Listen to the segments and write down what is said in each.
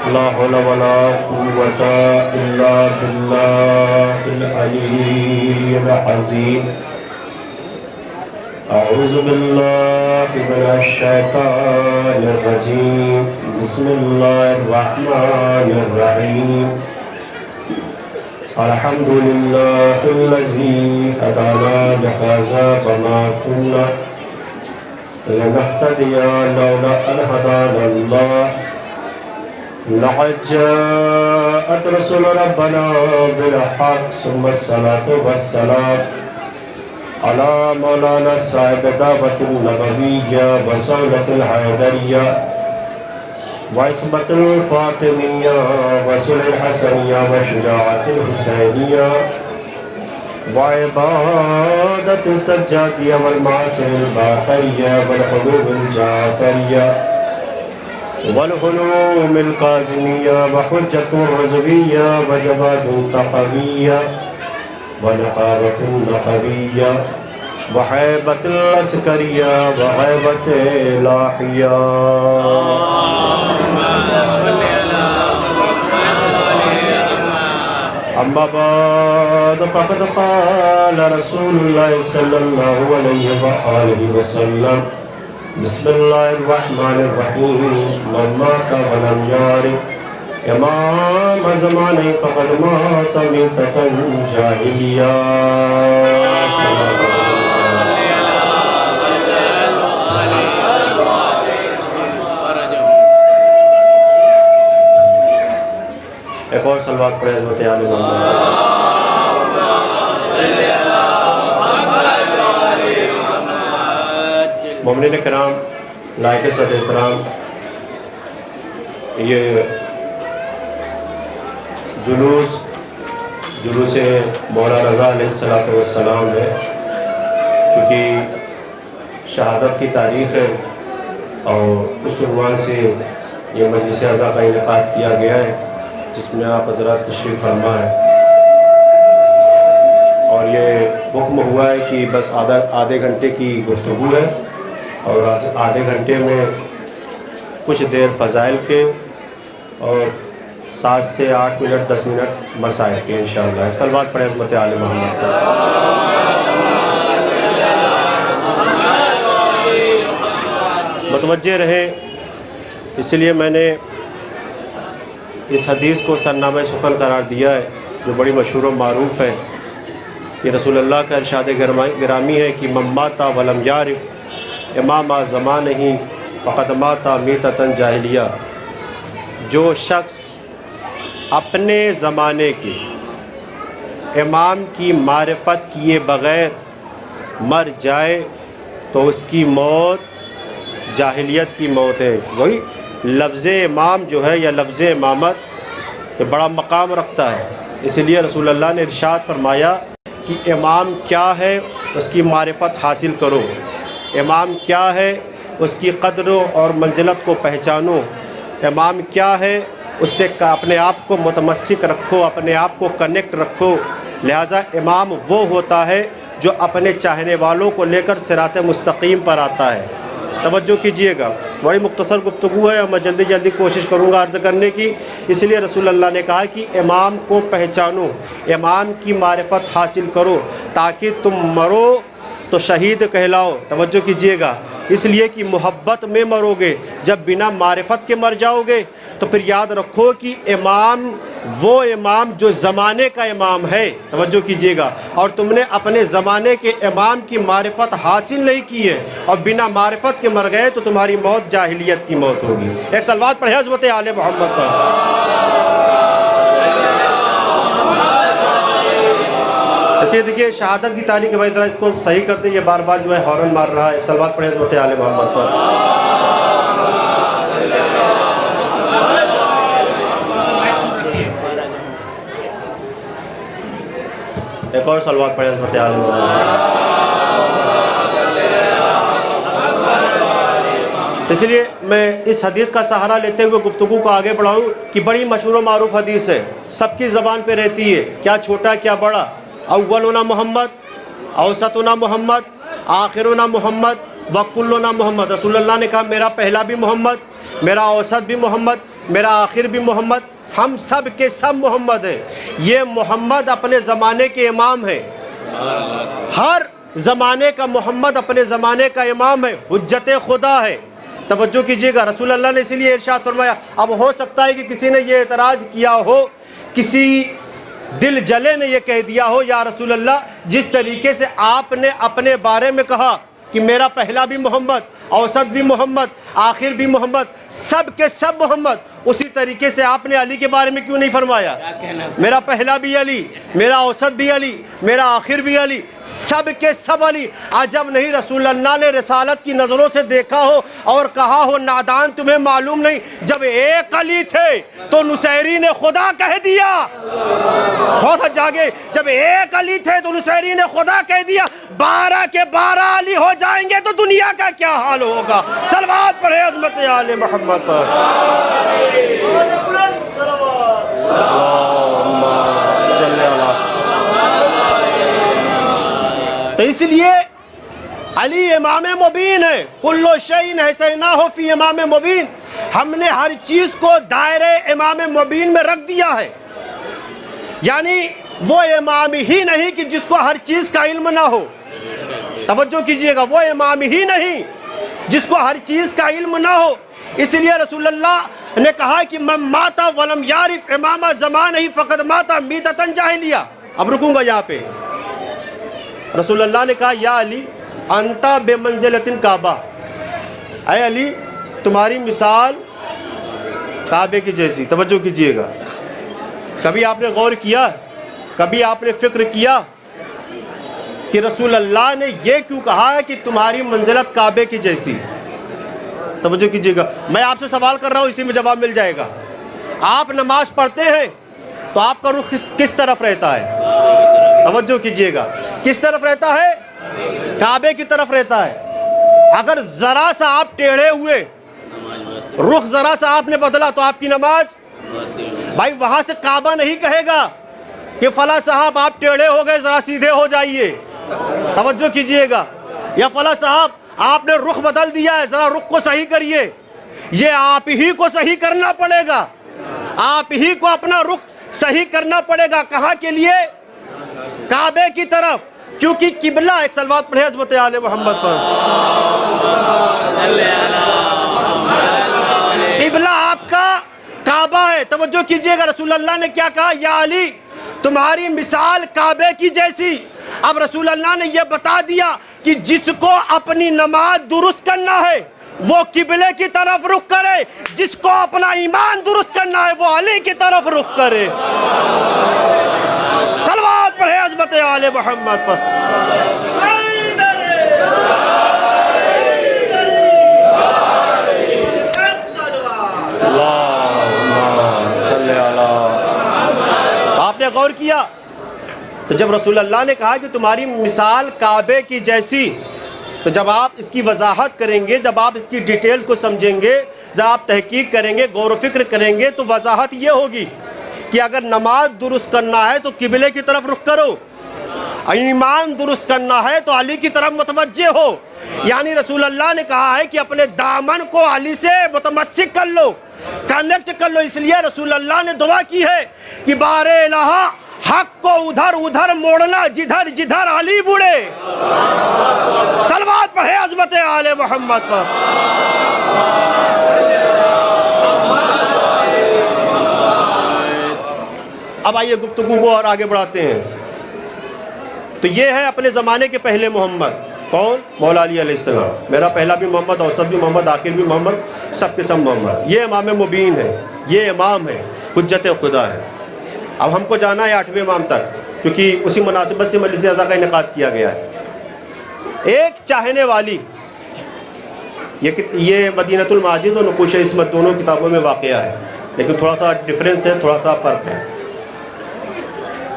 لا حول ولا قوة إلا بالله العلي العظيم أعوذ بالله من الشيطان الرجيم بسم الله الرحمن الرحيم الحمد لله الذي هدانا لهذا وما كنا لنهتدي لولا أن هدانا الله لقد جاءت رسل ربنا بالحق ثم الصلاة والسلام على مولانا صاحب دعوة النبوية وصولة الحيدرية وعصمة الفاطمية وصول الحسنية وشجاعة الحسينية وعبادة السجادية والمعاصر الباقرية والحلوم الجعفرية والحلوم القاسمية وحجة الرزوية وجباد التقوية ونقابة النقبية وحيبة العسكرية وغيبة اللاحية. أما بعد فقد قال رسول الله صلى الله عليه وآله وسلم بسم الله الرحمن الرحيم من مات ولم يعرف امام زمانے فقد مات میتۃ جاہلیہ. ایک اور صلوات پڑھیں حضرت آل محمد. مومنین کرام، لائق صد احترام، یہ جلوس مولا رضا علیہ السلام ہے. چونکہ شہادت کی تاریخ ہے اور اس عنوان سے یہ مجلس اعزا کا انعقاد کیا گیا ہے جس میں آپ حضرات تشریف فرما ہے. اور یہ حکم ہوا ہے کہ بس آدھے گھنٹے کی گفتگو ہے اور آدھے گھنٹے میں کچھ دیر فضائل کے اور 7 سے 8 منٹ 10 منٹ مسائل کے انشاءاللہ. ایک صلوات پڑھیں عظمت آل محمد. متوجہ رہے، اس لیے میں نے اس حدیث کو سرنامہ سخن قرار دیا ہے جو بڑی مشہور و معروف ہے. یہ رسول اللہ کا ارشاد گرامی ہے کہ من مات ولم یعرف امام زمانہ فقد مات میتۃ جاہلیہ. جو شخص اپنے زمانے کے امام کی معرفت کیے بغیر مر جائے تو اس کی موت جاہلیت کی موت ہے. وہی لفظ امام جو ہے یا لفظ امامت یہ بڑا مقام رکھتا ہے. اس لیے رسول اللہ نے ارشاد فرمایا کہ امام کیا ہے اس کی معرفت حاصل کرو، امام کیا ہے اس کی قدر اور منزلت کو پہچانو، امام کیا ہے اس سے اپنے آپ کو متمسک رکھو، اپنے آپ کو کنیکٹ رکھو. لہٰذا امام وہ ہوتا ہے جو اپنے چاہنے والوں کو لے کر صراط مستقیم پر آتا ہے. توجہ کیجئے گا، بڑی مختصر گفتگو ہے اور میں جلدی کوشش کروں گا عرض کرنے کی. اس لیے رسول اللہ نے کہا کہ امام کو پہچانو، امام کی معرفت حاصل کرو تاکہ تم مرو تو شہید کہلاؤ. توجہ کیجئے گا، اس لیے کہ محبت میں مرو گے. جب بنا معرفت کے مر جاؤ گے تو پھر یاد رکھو کہ امام وہ امام جو زمانے کا امام ہے. توجہ کیجئے گا، اور تم نے اپنے زمانے کے امام کی معرفت حاصل نہیں کی ہے اور بنا معرفت کے مر گئے تو تمہاری موت جاہلیت کی موت ہوگی. ایک صلوات پڑھیں حضرت آل محمد پر. دیکھیے شہادت کی تاریخ بھائی ذرا اس کو صحیح کر دیں، یہ بار بار جو ہے ہارن مار رہا ہے. ایک صلوات پڑھیں حضرت آل محمد پر. ایک اور صلوات پڑھیں حضرت آل محمد. اس لیے میں اس حدیث کا سہارا لیتے ہوئے گفتگو کو آگے بڑھاؤں کہ بڑی مشہور و معروف حدیث ہے، سب کی زبان پہ رہتی ہے، کیا چھوٹا کیا بڑا. اولنا محمد، اوسطنا محمد، آخرنا محمد، وکلنا محمد. رسول اللہ نے کہا میرا پہلا بھی محمد، میرا اوسط بھی محمد، میرا آخر بھی محمد، ہم سب کے سب محمد ہیں۔ یہ محمد اپنے زمانے کے امام ہیں، ہر زمانے کا محمد اپنے زمانے کا امام ہے، حجت خدا ہے۔ توجہ کیجئے گا، رسول اللہ نے اسی لیے ارشاد فرمایا۔ اب ہو سکتا ہے کہ کسی نے یہ اعتراض کیا ہو، کسی دل جلے نے یہ کہہ دیا ہو، یا رسول اللہ جس طریقے سے آپ نے اپنے بارے میں کہا کہ میرا پہلا بھی محمد، اوسط بھی محمد، آخر بھی محمد، سب کے سب محمد، اسی طریقے سے آپ نے علی کے بارے میں کیوں نہیں فرمایا؟ میرا پہلا بھی علی، میرا اوسط بھی علی، میرا آخر بھی علی، سب کے سب علی۔ عجب نہیں رسول اللہ نے رسالت کی نظروں سے دیکھا ہو اور کہا ہو نادان تمہیں معلوم نہیں، جب ایک علی تھے تو نصیری نے خدا کہہ دیا۔ تھوڑا سا جاگے، جب ایک علی تھے تو نصیری نے خدا کہہ دیا، 12 کے 12 علی ہو جائیں گے تو دنیا کا کیا حال ہوگا؟ صلوات پڑھے عظمت آل محمد پر۔ تو اس لیے علی امام مبین ہے، کل شیء حصیناہ فی امام مبین، ہم نے ہر چیز کو دائرے امام مبین میں رکھ دیا ہے۔ یعنی وہ امام ہی نہیں کہ جس کو ہر چیز کا علم نہ ہو، توجہ کیجئے گا، وہ امام ہی نہیں جس کو ہر چیز کا علم نہ ہو۔ اس لیے رسول اللہ نے کہا کہ من مات ولم یعرف امام زمانہ فقد مات میتۃ جاہلیہ۔ اب رکوں گا یہاں پہ، رسول اللہ نے کہا یا علی انت بمنزلۃ کعبہ، اے علی تمہاری مثال کعبے کی جیسی۔ توجہ کیجئے گا، کبھی آپ نے غور کیا، کبھی آپ نے فکر کیا کہ رسول اللہ نے یہ کیوں کہا ہے کہ تمہاری منزلت کعبے کی جیسی؟ توجہ کیجئے گا، میں آپ سے سوال کر رہا ہوں، اسی میں جواب مل جائے گا۔ آپ نماز پڑھتے ہیں تو آپ کا رخ کس طرف رہتا ہے؟ توجہ کیجئے گا، کس طرف رہتا ہے؟ کعبے کی طرف رہتا ہے۔ اگر ذرا سا آپ ٹیڑھے ہوئے، رخ ذرا سا آپ نے بدلا تو آپ کی نماز، بھائی وہاں سے کعبہ نہیں کہے گا کہ فلاں صاحب آپ ٹیڑھے ہو گئے ذرا سیدھے ہو جائیے، توجہ کیجئے گا، یا فلاں صاحب آپ نے رخ بدل دیا ہے ذرا رخ کو صحیح کریے۔ یہ آپ ہی کو صحیح کرنا پڑے گا، آپ ہی کو اپنا رخ صحیح کرنا پڑے گا۔ کہاں کے لیے؟ کعبے کی طرف، کیونکہ قبلہ، ایک صلوات پڑھے عظمت آل محمد پر۔ قبلہ آپ کا کعبہ ہے۔ توجہ کیجئے گا، رسول اللہ نے کیا کہا؟ یا علی تمہاری مثال کعبے کی جیسی۔ اب رسول اللہ نے یہ بتا دیا کہ جس کو اپنی نماز درست کرنا ہے وہ قبلے کی طرف رخ کرے، جس کو اپنا ایمان درست کرنا ہے وہ علی کی طرف رخ کرے۔ صلوات پڑھے عظمت آل محمد پر۔ آپ نے غور کیا تو جب رسول اللہ نے کہا کہ تمہاری مثال کعبے کی جیسی، تو جب آپ اس کی وضاحت کریں گے، جب آپ اس کی ڈیٹیل کو سمجھیں گے، جب آپ تحقیق کریں گے، غور و فکر کریں گے، تو وضاحت یہ ہوگی کہ اگر نماز درست کرنا ہے تو قبلے کی طرف رخ کرو، ایمان درست کرنا ہے تو علی کی طرف متوجہ ہو۔ یعنی رسول اللہ نے کہا ہے کہ اپنے دامن کو علی سے متمسک کر لو، کنیکٹ کر لو۔ اس لیے رسول اللہ نے دعا کی ہے کہ بار الہ حق کو ادھر ادھر موڑنا جدھر جدھر علی بڑھے۔ صلوات پڑھے عظمت آل محمد پر۔ اب آئیے گفتگو کو اور آگے بڑھاتے ہیں۔ تو یہ ہے اپنے زمانے کے پہلے محمد، کون؟ مولا علی علیہ السلام۔ میرا پہلا بھی محمد، اوسط بھی محمد، آخر بھی محمد، سب کے سب محمد۔ یہ امام مبین ہے، یہ امام ہے، حجت خدا ہے۔ اب ہم کو جانا ہے 8ویں امام تک، کیونکہ اسی مناسبت سے مجلس اعضاء کا انعقاد کیا گیا ہے۔ ایک چاہنے والی، یہ مدینۃ الماجد اور نقوش عصمت دونوں کتابوں میں واقعہ ہے، لیکن تھوڑا سا ڈیفرنس ہے، تھوڑا سا فرق ہے۔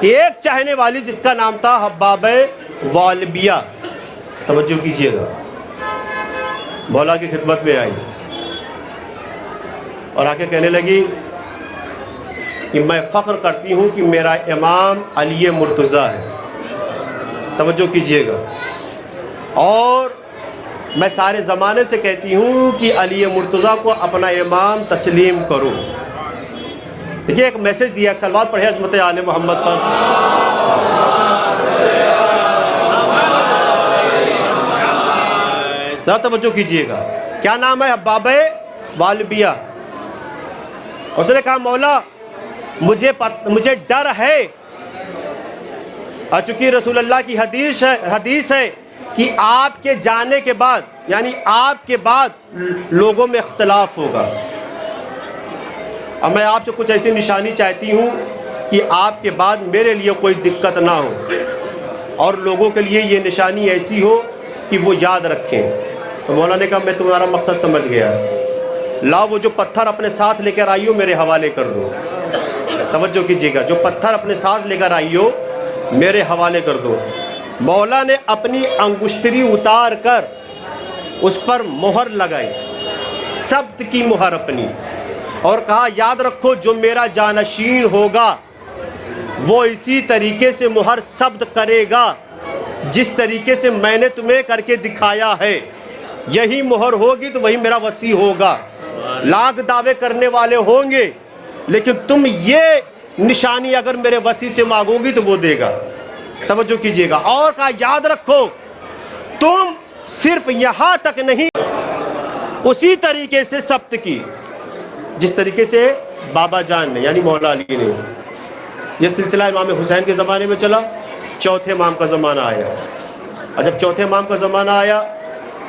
ایک چاہنے والی جس کا نام تھا حباب والبیہ، توجہ کیجئے گا، مولا کی خدمت میں آئی اور آ کے کہنے لگی کہ میں فخر کرتی ہوں کہ میرا امام علی مرتضیٰ ہے، توجہ کیجئے گا، اور میں سارے زمانے سے کہتی ہوں کہ علی مرتضیٰ کو اپنا امام تسلیم کرو۔ دیکھیے ایک میسج دیا، ایک صلوات پڑھے عظمت آل محمد پر۔ ذرا توجہ کیجئے گا، کیا نام ہے؟ حباب والبیہ۔ اس نے کہا مولا مجھے ڈر ہے، چونکہ رسول اللہ کی حدیث ہے کہ آپ کے جانے کے بعد، یعنی آپ کے بعد لوگوں میں اختلاف ہوگا۔ اب میں آپ سے کچھ ایسی نشانی چاہتی ہوں کہ آپ کے بعد میرے لیے کوئی دقت نہ ہو، اور لوگوں کے لیے یہ نشانی ایسی ہو کہ وہ یاد رکھیں۔ تو مولا نے کہا میں تمہارا مقصد سمجھ گیا، لاؤ وہ جو پتھر اپنے ساتھ لے کر آئی ہو میرے حوالے کر دو۔ توجہ کیجیے گا، جو پتھر اپنے ساتھ لے کر آئی ہو میرے حوالے کر دو۔ مولا نے اپنی انگشتری اتار کر اس پر مہر لگائی، ثبت کی مہر اپنی، اور کہا یاد رکھو جو میرا جانشین ہوگا وہ اسی طریقے سے مہر ثبت کرے گا جس طریقے سے میں نے تمہیں کر کے دکھایا ہے، یہی مہر ہوگی تو وہی میرا وصی ہوگا۔ لاکھ دعوے کرنے والے ہوں گے لیکن تم یہ نشانی اگر میرے وصی سے مانگو گی تو وہ دے گا۔ توجہ کیجئے گا، اور کہا یاد رکھو تم صرف یہاں تک نہیں، اسی طریقے سے ثبت کی جس طریقے سے بابا جان نے یعنی مولا علی نے۔ یہ سلسلہ امام حسین کے زمانے میں چلا، چوتھے امام کا زمانہ آیا، اور جب چوتھے امام کا زمانہ آیا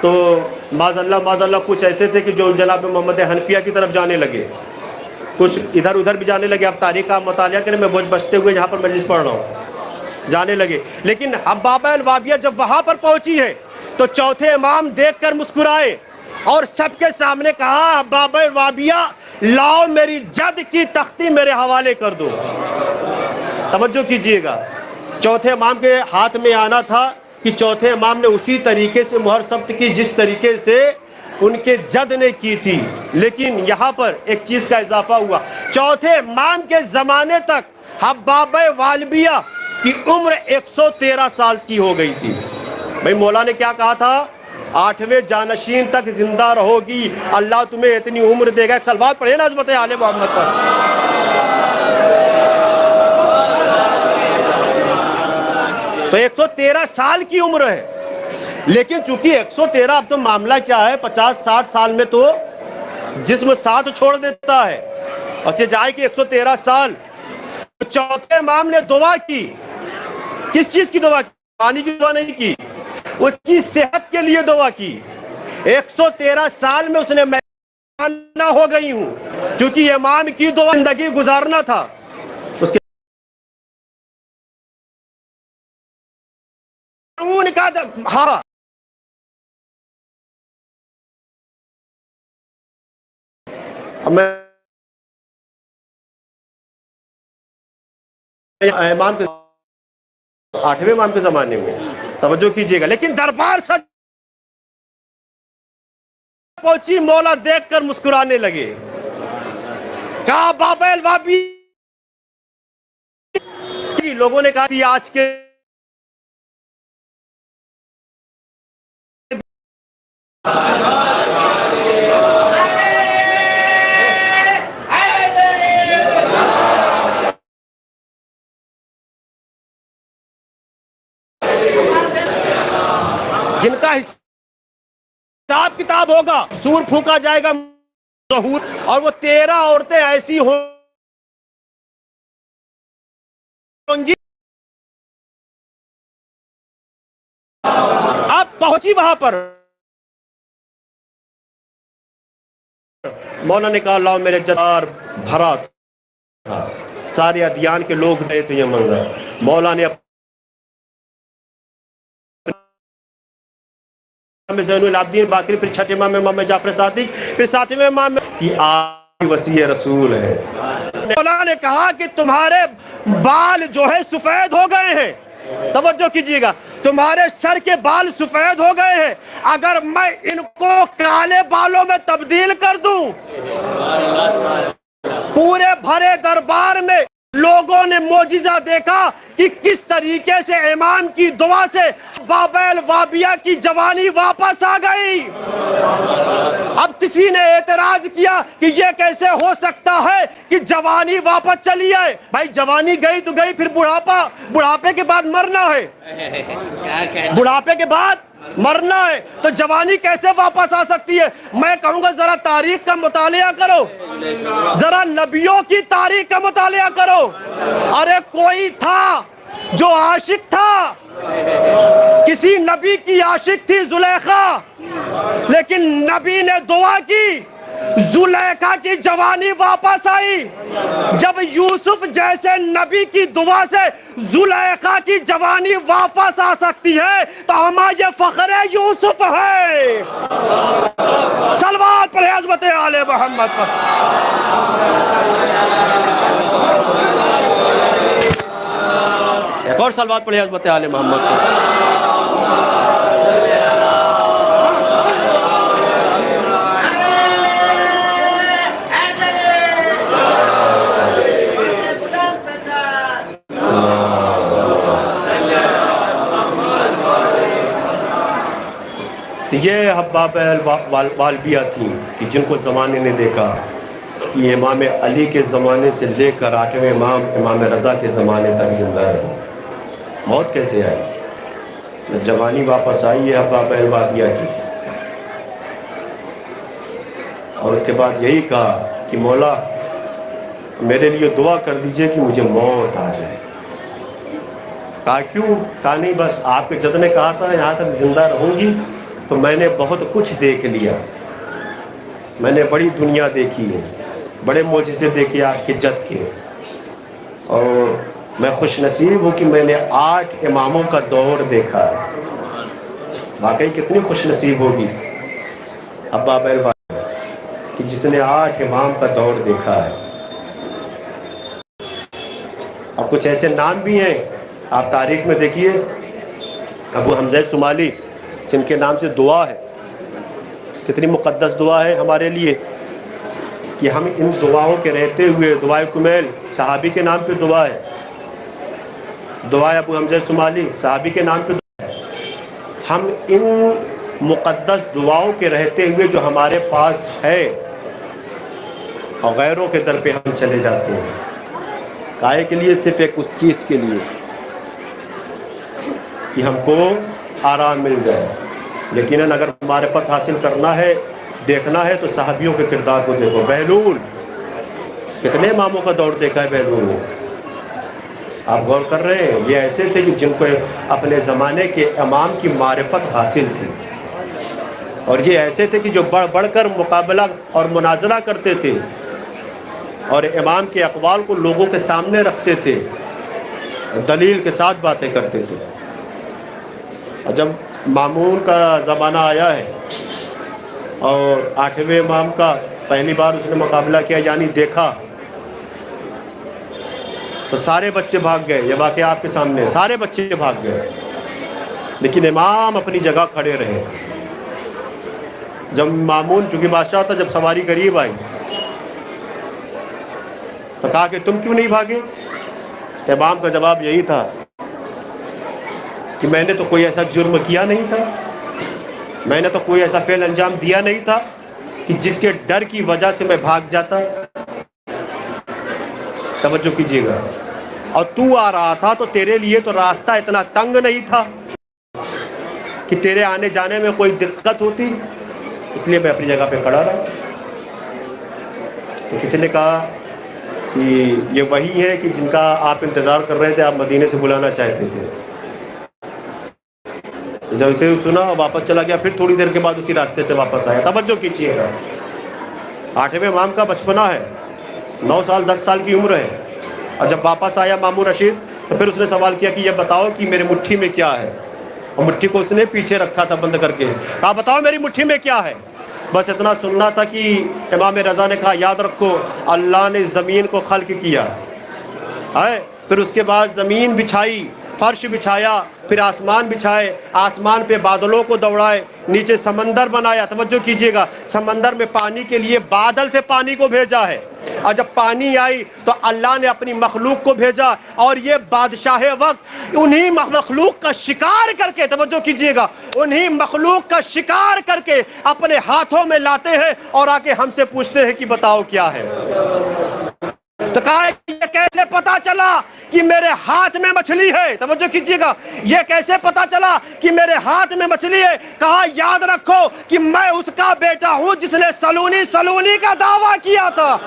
تو معاذ اللہ کچھ ایسے تھے کہ جو جناب محمد حنفیہ کی طرف جانے لگے، کچھ ادھر ادھر بھی جانے لگے۔ اب تاریخ کا مطالعہ کریں، میں بوجھ بچتے ہوئے یہاں پر مجلس پڑھ رہا ہوں، جانے لگے۔ لیکن حباب الوابیہ جب وہاں پر پہنچی ہے تو چوتھے امام دیکھ کر مسکرائے اور سب کے سامنے کہا حباب الوابیہ لاؤ میری جد کی تختی میرے حوالے کر دو۔ توجہ کیجئے گا، چوتھے امام کے ہاتھ میں آنا تھا کہ چوتھے امام نے اسی طریقے سے مہر ثبت کی جس طریقے سے ان کے جد نے کی تھی۔ لیکن یہاں پر ایک چیز کا اضافہ ہوا، چوتھے امام کے زمانے تک حباب والبیہ کی عمر 113 سال کی ہو گئی تھی۔ بھئی مولا نے کیا کہا تھا؟ 8ویں جانشین تک زندہ رہو گی، اللہ تمہیں اتنی عمر دے گا۔ ایک صلوات پڑھے نا عظمت آل محمد پر۔ تو 113 سال کی عمر ہے، لیکن چونکہ 113 اب تو معاملہ کیا ہے، 50-60 سال میں تو جسم ساتھ چھوڑ دیتا ہے، اور جائے کہ 113 سال۔ چوتھے امام نے دعا کی، کس چیز کی دعا کی؟ پانی کی دعا نہیں کی، اس کی صحت کے لیے دعا کی۔ 113 سال میں اس نے میں ہو گئی ہوں، کیونکہ امام کی دعا زندگی گزارنا تھا۔ اس کے ہاں میں امام کے 8ویں امام کے زمانے میں، توجہ کیجئے گا، لیکن دربار سے پہنچی، مولا دیکھ کر مسکرانے لگے، کہا بابا الوابی، لوگوں نے کہا کہ آج کے جن کا حساب کتاب ہوگا، سور پھونکا جائے گا ظہور، اور وہ 13 عورتیں ایسی ہوں گی۔ اب پہنچی وہاں پر، مولا نے کہا لاؤ میرے جدار بھرا تھا، سارے ادیان کے لوگ گئے تو یہ منظر۔ مولا نے زین العابدین باقری، پھر چھٹے امام امام جعفر صادق، پھر 7ویں امام کی آپ وصی رسول ہے۔ مولا نے کہا کہ تمہارے بال جو ہے سفید ہو گئے ہیں، توجہ کیجئے گا، تمہارے سر کے بال سفید ہو گئے ہیں، اگر میں ان کو کالے بالوں میں تبدیل کر دوں، پورے بھرے دربار میں لوگوں نے معجزہ دیکھا کہ کس طریقے سے امام کی دعا سے بابیل وابیہ کی جوانی واپس آ گئی۔ اب کسی نے اعتراض کیا کہ یہ کیسے ہو سکتا ہے کہ جوانی واپس چلی آئے؟ بھائی جوانی گئی تو گئی، پھر بڑھاپے کے بعد مرنا ہے، بڑھاپے کے بعد مرنا ہے، تو جوانی کیسے واپس آ سکتی ہے؟ میں کہوں گا ذرا تاریخ کا مطالعہ کرو، ذرا نبیوں کی تاریخ کا مطالعہ کرو۔ ارے کوئی تھا جو عاشق تھا، کسی نبی کی عاشق تھی زلیخا، لیکن نبی نے دعا کی، زلیخا کی جوانی واپس آئی۔ جب یوسف جیسے نبی کی دعا سے زلیخا کی جوانی واپس آ سکتی ہے تو ہمارا یہ فخر یوسف ہے۔ صلوات پڑھیں عظمت آل محمد پر۔ ایک اور صلوات پڑھیں عظمت آل محمد پر۔ یہ بابیل والبیہ تھیں کہ جن کو زمانے نے دیکھا کہ امام علی کے زمانے سے لے کر 8ویں امام رضا کے زمانے تک زندہ رہے۔ موت کیسے آئی؟ جوانی واپس آئی ہے بابیل والبیہ کی، اور اس کے بعد یہی کہا کہ مولا میرے لیے دعا کر دیجئے کہ مجھے موت آ جائے۔ کہا کیوں؟ کہا نہیں بس آپ کے جد نے کہا تھا یہاں تک زندہ رہوں گی تو میں نے بہت کچھ دیکھ لیا، میں نے بڑی دنیا دیکھی ہے، بڑے معجزے دیکھے آپ کے جد کے، اور میں خوش نصیب ہوں کہ میں نے 8 اماموں کا دور دیکھا ہے۔ واقعی کتنی خوش نصیب ہوگی اب بابیل والبیہ کہ جس نے 8 امام کا دور دیکھا ہے۔ اب کچھ ایسے نام بھی ہیں آپ تاریخ میں دیکھیے، ابو حمزہ صومالی جن کے نام سے دعا ہے، کتنی مقدس دعا ہے ہمارے لیے کہ ہم ان دعاؤں کے رہتے ہوئے، دعائے کمیل صحابی کے نام پہ دعا ہے، دعائے ابو حمزہ صومالی صحابی کے نام پہ دعا ہے۔ ہم ان مقدس دعاؤں کے رہتے ہوئے جو ہمارے پاس ہے اور غیروں کے در پہ ہم چلے جاتے ہیں، کائے کے لیے؟ صرف ایک اس چیز کے لیے کہ ہم کو آرام مل جائے۔ یقیناً اگر معرفت حاصل کرنا ہے، دیکھنا ہے تو صحابیوں کے کردار کو دیکھو۔ بہلول کتنے اماموں کا دور دیکھا ہے بہلول نے؟ آپ غور کر رہے ہیں؟ یہ ایسے تھے کہ جن کو اپنے زمانے کے امام کی معرفت حاصل تھی، اور یہ ایسے تھے کہ جو بڑھ بڑھ کر مقابلہ اور مناظرہ کرتے تھے اور امام کے اقوال کو لوگوں کے سامنے رکھتے تھے، دلیل کے ساتھ باتیں کرتے تھے۔ اور جب مامون کا زمانہ آیا ہے اور 8ویں امام کا پہلی بار اس نے مقابلہ کیا، یعنی دیکھا، تو سارے بچے بھاگ گئے۔ یہ واقعہ آپ کے سامنے، سارے بچے بھاگ گئے، لیکن امام اپنی جگہ کھڑے رہے۔ جب مامون چونکہ بادشاہ تھا، جب سواری قریب آئی تو کہا کہ تم کیوں نہیں بھاگے؟ امام کا جواب یہی تھا کہ میں نے تو کوئی ایسا جرم کیا نہیں تھا، میں نے تو کوئی ایسا فعل انجام دیا نہیں تھا کہ جس کے ڈر کی وجہ سے میں بھاگ جاتا۔ توجہ کیجیے گا۔ اور تو آ رہا تھا تو تیرے لیے تو راستہ اتنا تنگ نہیں تھا کہ تیرے آنے جانے میں کوئی دقت ہوتی، اس لیے میں اپنی جگہ پہ کھڑا رہا۔ تو کسی نے کہا کہ یہ وہی ہے کہ جن کا آپ انتظار کر رہے تھے، آپ مدینے سے بلانا چاہتے تھے۔ جب اسے سنا واپس چلا گیا، پھر تھوڑی دیر کے بعد اسی راستے سے واپس آیا۔ توجہ کیجیے گا، 8ویں امام کا بچپنا ہے، 9 سال 10 سال کی عمر ہے، اور جب واپس آیا مامون رشید تو پھر اس نے سوال کیا کہ یہ بتاؤ کہ میرے مٹھی میں کیا ہے، اور مٹھی کو اس نے پیچھے رکھا تھا بند کر کے، کہا بتاؤ میری مٹھی میں کیا ہے۔ بس اتنا سننا تھا کہ امام رضا نے کہا یاد رکھو اللہ نے زمین کو خلق کیا ہے، پھر اس کے بعد زمین بچھائی فرش بچھایا، پھر آسمان بچھائے، آسمان پہ بادلوں کو دوڑائے، نیچے سمندر بنایا. توجہ کیجئے گا، سمندر میں پانی کے لیے بادل سے پانی کو بھیجا ہے، اور جب پانی آئی تو اللہ نے اپنی مخلوق کو بھیجا، اور یہ بادشاہ وقت انہی مخلوق کا شکار کر کے، توجہ کیجئے گا، انہی مخلوق کا شکار کر کے اپنے ہاتھوں میں لاتے ہیں اور آ کے ہم سے پوچھتے ہیں کہ بتاؤ کیا ہے. تو کہا یہ کیسے پتا چلا کہ میرے ہاتھ میں مچھلی ہے؟ توجہ کیجئے گا، یہ کیسے پتا چلا کہ میرے ہاتھ میں مچھلی ہے؟ کہا یاد رکھو کہ میں اس کا بیٹا ہوں جس نے سلونی سلونی کا دعویٰ کیا تھا،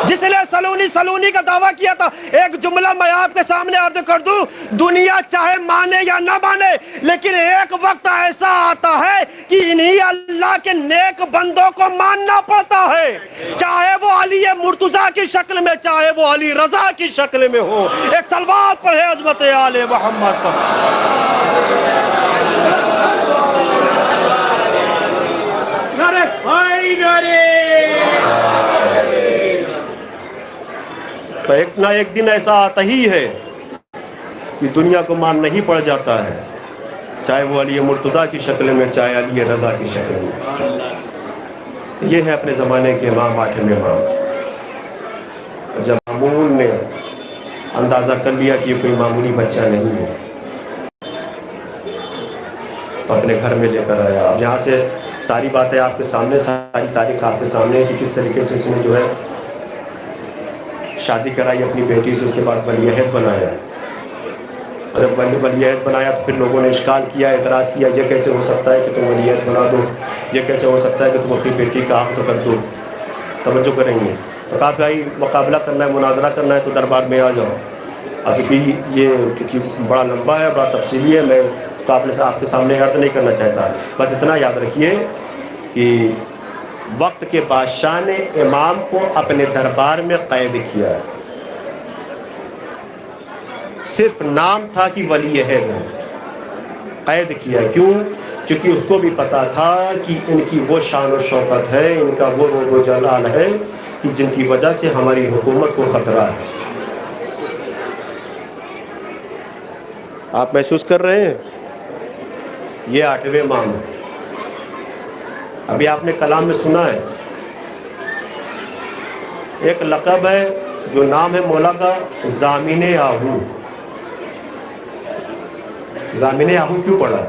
جس نے سلونی سلونی کا دعویٰ کیا تھا. ایک جملہ میں آپ کے سامنے عرض کر دوں، دنیا چاہے مانے یا نہ مانے، لیکن ایک وقت ایسا آتا ہے کہ انہی اللہ کے نیک بندوں کو ماننا پڑتا ہے، چاہے وہ علی مرتضیٰ کی شکل میں، چاہے وہ علی رضا کی شکل میں ہو. ایک صلوات پڑھے عظمت آل محمد پر. تو ایک نہ ایک دن ایسا آتا ہی ہے کہ دنیا کو ماننا ہی پڑ جاتا ہے، چاہے وہ علی مرتضیٰ کی شکل میں، چاہے علی رضا کی شکل میں. یہ ہے اپنے زمانے کے امام، آٹھویں امام. جب مامون نے اندازہ کر لیا کہ یہ کوئی معمولی بچہ نہیں ہے، اپنے گھر میں لے کر آیا. اب یہاں سے ساری باتیں آپ کے سامنے، ساری تاریخ آپ کے سامنے کہ کس طریقے سے اس نے جو ہے شادی کرائی اپنی بیٹی سے، اس کے بعد ولی عہد بنایا. جب ولی عہد بنایا تو پھر لوگوں نے اشکال کیا، اعتراض کیا، یہ کیسے ہو سکتا ہے کہ تم ولی عہد بنا دو، یہ کیسے ہو سکتا ہے کہ تم اپنی بیٹی کا عقد کر دو. توجہ کریں گے تو کہا بھائی مقابلہ کرنا ہے، مناظرہ کرنا ہے تو دربار میں آ جاؤ. اب کیونکہ بڑا لمبا ہے، بڑا تفصیلی ہے، میں مقابلے سے آپ کے سامنے عرض نہیں کرنا چاہتا. بس اتنا یاد رکھیے کہ وقت کے بادشاہ نے امام کو اپنے دربار میں قید کیا، صرف نام تھا کہ ولی عہد ہے، قید کیا. کیوں؟ چونکہ اس کو بھی پتا تھا کہ ان کی وہ شان و شوکت ہے، ان کا وہ روب و جلال ہے کہ جن کی وجہ سے ہماری حکومت کو خطرہ ہے. آپ محسوس کر رہے ہیں؟ یہ آٹھویں امام ہے. ابھی آپ نے کلام میں سنا ہے، ایک لقب ہے جو نام ہے مولا کا ضامن آہو. ضامن آہو کیوں پڑھا؟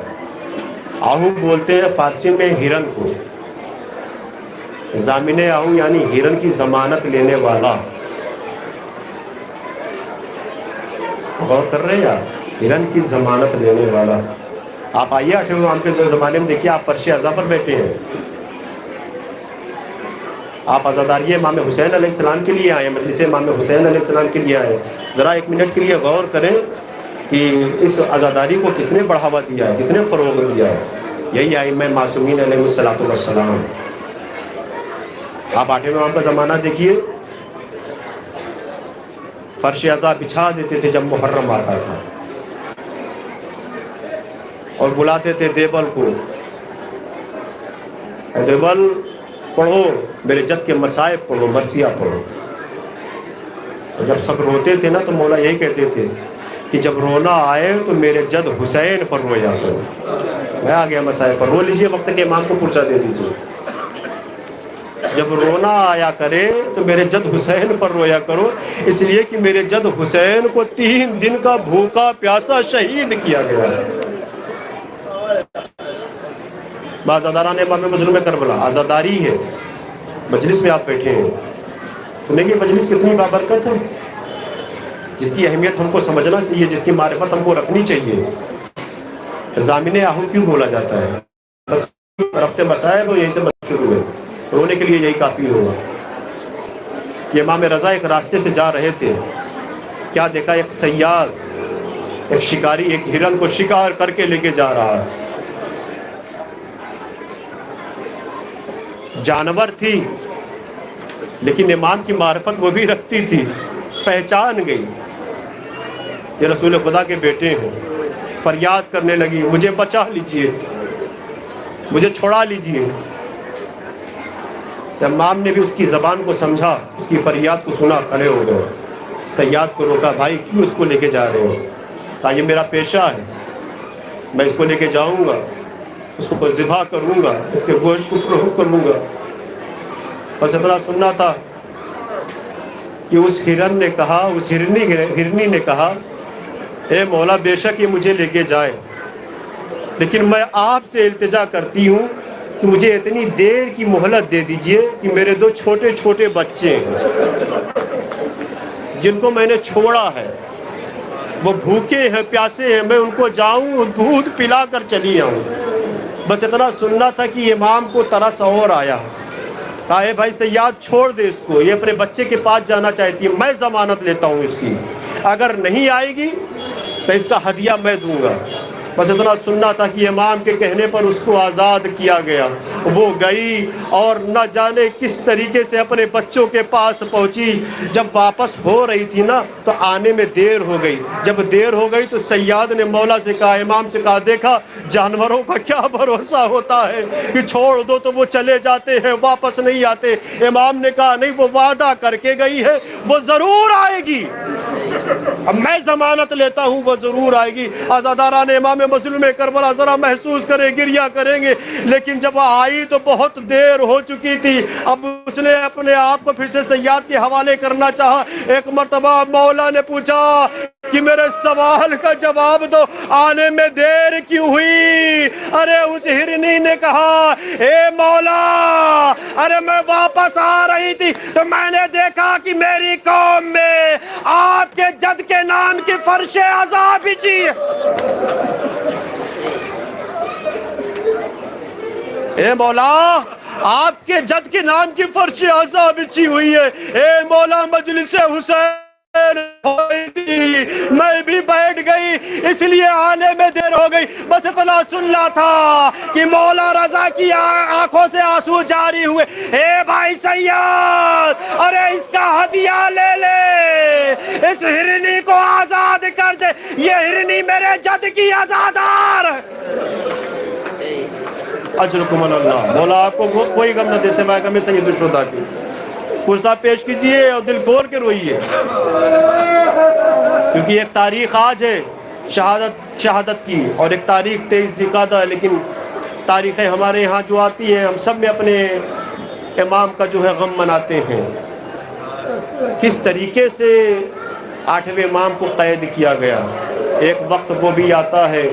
آہو بولتے ہیں فارسی میں ہرن کو. ضامن آہو یعنی ہرن کی ضمانت لینے والا. غور کر رہے ہیں آپ؟ ہرن کی ضمانت لینے والا. آپ آئیے آٹھویں امام کے زمانے میں دیکھیے، آپ فرش عزا پر بیٹھے ہیں، آپ عزاداری امام حسین علیہ السلام کے لیے آئے، مجلس امام حسین علیہ السلام کے لیے آئے. ذرا ایک منٹ کے لیے غور کریں کہ اس عزاداری کو کس نے بڑھاوا دیا ہے، کس نے فروغ دیا ہے؟ یہی ائمہ معصومین علیہ السلام. آپ آٹھویں امام کا زمانہ دیکھیے، فرش عزا بچھا دیتے تھے جب محرم آتا تھا، اور بلاتے تھے دیوبل کو، دیوبل پڑھو میرے جد کے مصائب پڑھو، مرثیہ پڑھو. جب سب روتے تھے نا تو مولا یہی کہتے تھے کہ جب رونا آئے تو میرے جد حسین پر رویا کرو. میں آ گیا مصائب پر، رو لیجئے، وقت کے امام کو پرچہ دے دیجئے. جب رونا آیا کرے تو میرے جد حسین پر رویا کرو، اس لیے کہ میرے جد حسین کو 3 دن کا بھوکا پیاسا شہید کیا گیا ہے. آزاداران امام مظلوم کربلا، آزاداری ہے. مجلس میں آپ بیٹھے ہیں، سنیں گے مجلس کتنی بابرکت ہے، جس کی اہمیت ہم کو سمجھنا چاہیے، جس کی معرفت ہم کو رکھنی چاہیے. ضامن آہو کیوں بولا جاتا ہے؟ بس رفت مصائب یہی سے شروع ہے، رونے کے لیے یہی کافی ہوگا. کہ امام رضا ایک راستے سے جا رہے تھے، کیا دیکھا؟ ایک صیاد، ایک شکاری ایک ہرن کو شکار کر کے لے کے جا رہا ہے. جانور تھی لیکن امام کی معرفت وہ بھی رکھتی تھی، پہچان گئی یہ رسول خدا کے بیٹے ہیں. فریاد کرنے لگی، مجھے بچا لیجئے، مجھے چھوڑا لیجئے. امام نے بھی اس کی زبان کو سمجھا، اس کی فریاد کو سنا، کھڑے ہو گئے. صیاد کو روکا، بھائی کیوں اس کو لے کے جا رہے ہو؟ کہا یہ میرا پیشہ ہے، میں اس کو لے کے جاؤں گا، اس کو ذبح کروں گا، اس کے گوشت کو فروخت کروں گا۔ بس اتنا سننا تھا کہ اس ہرن نے کہا، اس ہرنی نے کہا اے مولا بے شک یہ مجھے لے کے جائے، لیکن میں آپ سے التجا کرتی ہوں کہ مجھے اتنی دیر کی مہلت دے دیجئے کہ میرے دو چھوٹے چھوٹے بچے ہیں جن کو میں نے چھوڑا ہے، وہ بھوکے ہیں پیاسے ہیں، میں ان کو جاؤں دودھ پلا کر چلی آؤں۔ بس اتنا سننا تھا کہ امام کو ترس اور آیا، کہا اے بھائی سیاد چھوڑ دے اس کو، یہ اپنے بچے کے پاس جانا چاہتی ہے، میں ضمانت لیتا ہوں اس کی، اگر نہیں آئے گی تو اس کا ہدیہ میں دوں گا۔ بس اتنا سننا تھا کہ امام کے کہنے پر اس کو آزاد کیا گیا۔ وہ گئی اور نہ جانے کس طریقے سے اپنے بچوں کے پاس پہنچی۔ جب واپس ہو رہی تھی نا تو آنے میں دیر ہو گئی۔ جب دیر ہو گئی تو سیاد نے مولا سے کہا، امام سے کہا، دیکھا جانوروں کا کیا بھروسہ ہوتا ہے کہ چھوڑ دو تو وہ چلے جاتے ہیں، واپس نہیں آتے۔ امام نے کہا نہیں، وہ وعدہ کر کے گئی ہے، وہ ضرور آئے گی، اب میں ضمانت لیتا ہوں وہ ضرور آئے گی۔ عزاداران امام مظلوم کربلا ذرا محسوس کریں، گریہ کریں گے، لیکن جب آئی تو بہت دیر ہو چکی تھی۔ اب اس نے اپنے آپ کو پھر سے سیاد کے حوالے کرنا چاہا۔ ایک مرتبہ مولا نے پوچھا کہ میرے سوال کا جواب دو، آنے میں دیر کیوں ہوئی؟ ارے اس ہرنی نے کہا اے مولا، ارے میں واپس آ رہی تھی تو میں نے دیکھا کہ میری قوم میں آپ کے جد کے نام کی فرش عذاب بچھی ہے۔ اے مولا، آپ کے جد کے نام کی فرش عذاب بچھی ہوئی ہے۔ اے مولا، مجلس حسین ہوئی تھی، میں بھی بیٹھ گئی، اس لیے آنے میں دیر ہو گئی۔ بس اتنا سننا تھا کہ مولا رضا کی آنکھوں سے آنسو جاری ہوئے۔ اے بھائی سیاد، ارے اس کا ہدیہ لے لے، اس ہرنی کو آزاد کر دے، یہ ہرنی میرے جد کی آزادار ہے۔ اجرکم اللہ۔ مولا آپ کو کوئی غم نہ دے، سوائے غم سید الشہداء کی۔ پرسہ پیش کیجئے اور دل کھول کے روئیے، کیونکہ ایک تاریخ آج ہے شہادت کی، اور ایک تاریخ 23 ذوالقعدہ ہے، لیکن تاریخیں ہمارے یہاں جو آتی ہیں ہم سب میں اپنے امام کا جو ہے غم مناتے ہیں۔ کس طریقے سے 8ویں امام کو قید کیا گیا۔ ایک وقت وہ بھی آتا ہے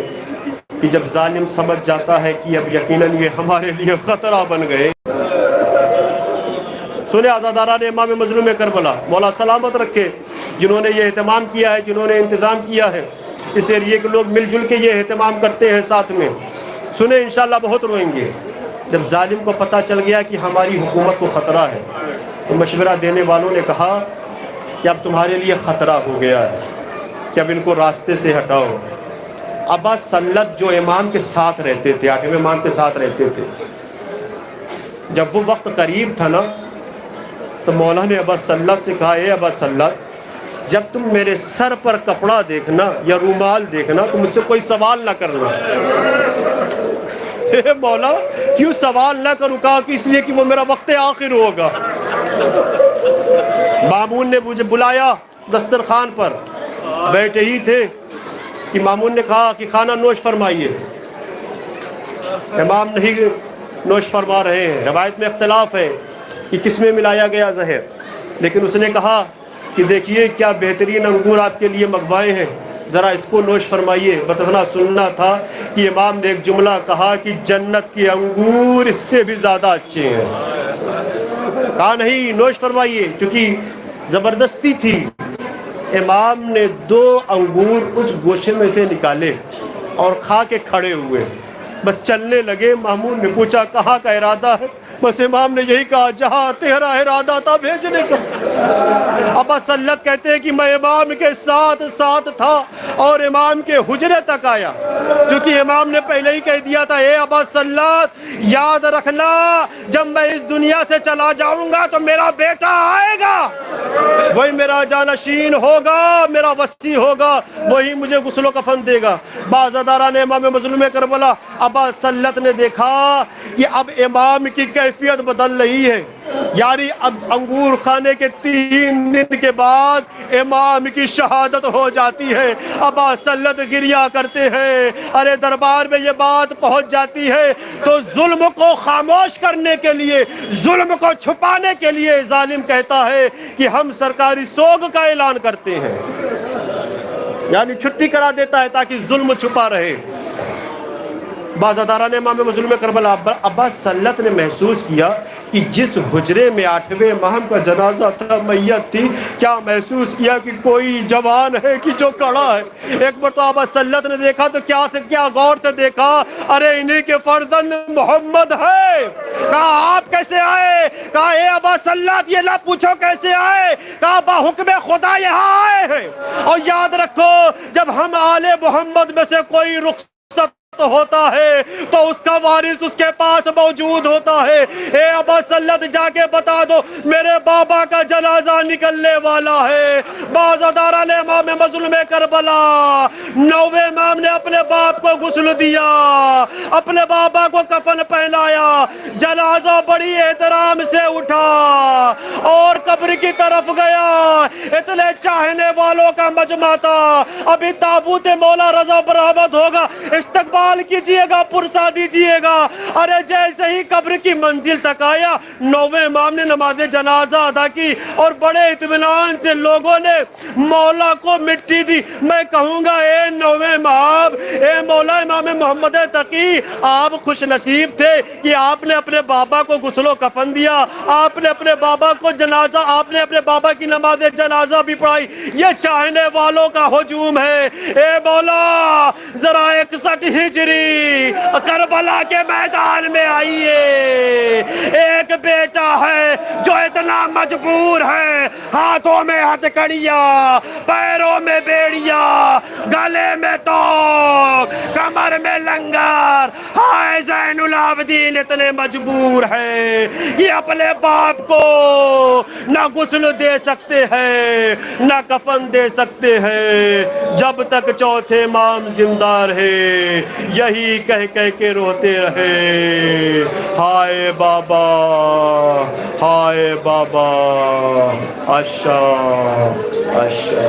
کہ جب ظالم سمجھ جاتا ہے کہ اب یقیناً یہ ہمارے لیے خطرہ بن گئے۔ سنیں عزاداران امام مظلوم کربلا، مولا سلامت رکھے، جنہوں نے یہ اہتمام کیا ہے، جنہوں نے انتظام کیا ہے اس ایریے کے لوگ مل جل کے یہ اہتمام کرتے ہیں ساتھ میں۔ سنیں انشاءاللہ بہت روئیں گے۔ جب ظالم کو پتہ چل گیا کہ ہماری حکومت کو خطرہ ہے تو مشورہ دینے والوں نے کہا کہ اب تمہارے لیے خطرہ ہو گیا ہے کہ اب ان کو راستے سے ہٹاؤ۔ ابا سلط جو امام کے ساتھ رہتے تھے، 8ویں امام کے ساتھ رہتے تھے، جب وہ وقت قریب تھا نا تو مولا نے ابا سلط سے کہا، اے ابا سلط، جب تم میرے سر پر کپڑا دیکھنا یا رومال دیکھنا تو مجھ سے کوئی سوال نہ کرنا۔ اے مولا کیوں سوال نہ کروں؟ کہا کہ اس لیے کہ وہ میرا وقت آخر ہوگا۔ مامون نے مجھے بلایا دسترخوان پر، بیٹھے ہی تھے کہ مامون نے کہا کہ کھانا نوش فرمائیے۔ امام نہیں نوش فرما رہے ہیں، روایت میں اختلاف ہے کہ کس میں ملایا گیا زہر، لیکن اس نے کہا کہ دیکھیے کیا بہترین انگور آپ کے لیے منگوائے ہیں، ذرا اس کو نوش فرمائیے۔ بتنا سننا تھا کہ امام نے ایک جملہ کہا کہ جنت کے انگور اس سے بھی زیادہ اچھے ہیں۔ کہا نہیں، نوش فرمائیے، چونکہ زبردستی تھی۔ امام نے 2 انگور اس گوشے میں سے نکالے اور کھا کے کھڑے ہوئے، بس چلنے لگے۔ مامون نے پوچھا کہاں کا ارادہ ہے؟ بس امام نے یہی کہا جہاں تیرا ارادہ تھا بھیجنے کا۔ ابا سلط کہتے ہیں کہ میں امام کے ساتھ تھا اور امام کے حجرے تک آیا، کیونکہ امام نے پہلے ہی کہہ دیا تھا، اے ابا سلط یاد رکھنا جب میں اس دنیا سے چلا جاؤں گا تو میرا بیٹا آئے گا، وہی میرا جانشین ہوگا، میرا وصی ہوگا، وہی مجھے غسل و کفن دے گا۔ عزاداران امام مظلوم کربلا، ابا سلط نے دیکھا کہ اب امام کی کیفیت بدل رہی ہے، یعنی اب انگور کھانے کے 3 دن کے بعد امام کی شہادت ہو جاتی ہے۔ ابا سلط گریہ کرتے ہیں، ارے دربار میں یہ بات پہنچ جاتی ہے تو ظلم کو خاموش کرنے کے لیے، ظلم کو چھپانے کے لیے ظالم کہتا ہے کہ ہم سرکاری سوگ کا اعلان کرتے ہیں، یعنی چھٹی کرا دیتا ہے تاکہ ظلم چھپا رہے۔ بعض اداران امام مظلوم کربلا ابا سلط نے محسوس کیا کہ جس حجرے میں 8ویں امام کا جنازہ تھا، میت تھی، کیا محسوس کیا کہ کوئی جوان ہے کہ جو کھڑا ہے۔ ایک بار تو ابا سلط نے دیکھا تو کیا غور سے دیکھا، ارے انہی کے فرزند محمد ہے۔ کہا آپ کیسے آئے؟ کہا اے ابا سلط یہ نہ پوچھو کیسے آئے، کہا با حکم خدا یہاں آئے ہیں۔ اور یاد رکھو جب ہم آل محمد میں سے کوئی رخصت ہوتا ہے تو اس کا وارث اس کے پاس موجود ہوتا ہے۔ اے ابا سلط جا کے بتا دو میرے بابا کا جنازہ نکلنے والا ہے۔ بعض اداران امام مظلوم کربلا 9ویں امام نے اپنے باپ کو غسل دیا، اپنے بابا کو کفن پہنایا، جنازہ بڑی احترام سے اٹھا اور قبر کی طرف گیا۔ اتنے چاہنے والوں کا مجمع تھا، ابھی تابوت مولا رضا برآمد ہوگا، استقبال کیجئے گا، پرسا دیجئے گا۔ ارے جیسے ہی قبر کی منزل تک آیا، 9ویں امام نے نماز جنازہ ادا کی اور بڑے اطمینان سے لوگوں نے مولا کو مٹی دی۔ میں کہوں گا اے 9ویں امام، اے مولا امام محمد تقی، آپ خوش نصیب تھے کہ آپ نے اپنے بابا کو غسل و کفن دیا، آپ نے اپنے بابا کو جنازہ، آپ نے اپنے بابا کی نماز جنازہ بھی پڑھائی۔ یہ چاہنے والوں کا ہجوم ہے۔ اے مولا ذرا 61 ہجری کربلا کے میدان میں آئیے۔ ایک بیٹا ہے جو اتنا مجبور ہے، ہاتھوں میں ہتھکڑیاں، پیروں میں بیڑیاں، گلے میں توق، کمر میں لنگر، ہائے زین العابدین اتنے مجبور ہے کہ اپنے باپ کو نہ غسل دے سکتے ہیں نہ کفن دے سکتے ہیں۔ جب تک چوتھے امام زندہ رہے یہی کہہ کہہ کے روتے رہے، ہائے بابا، ہائے بابا، اشا اشا۔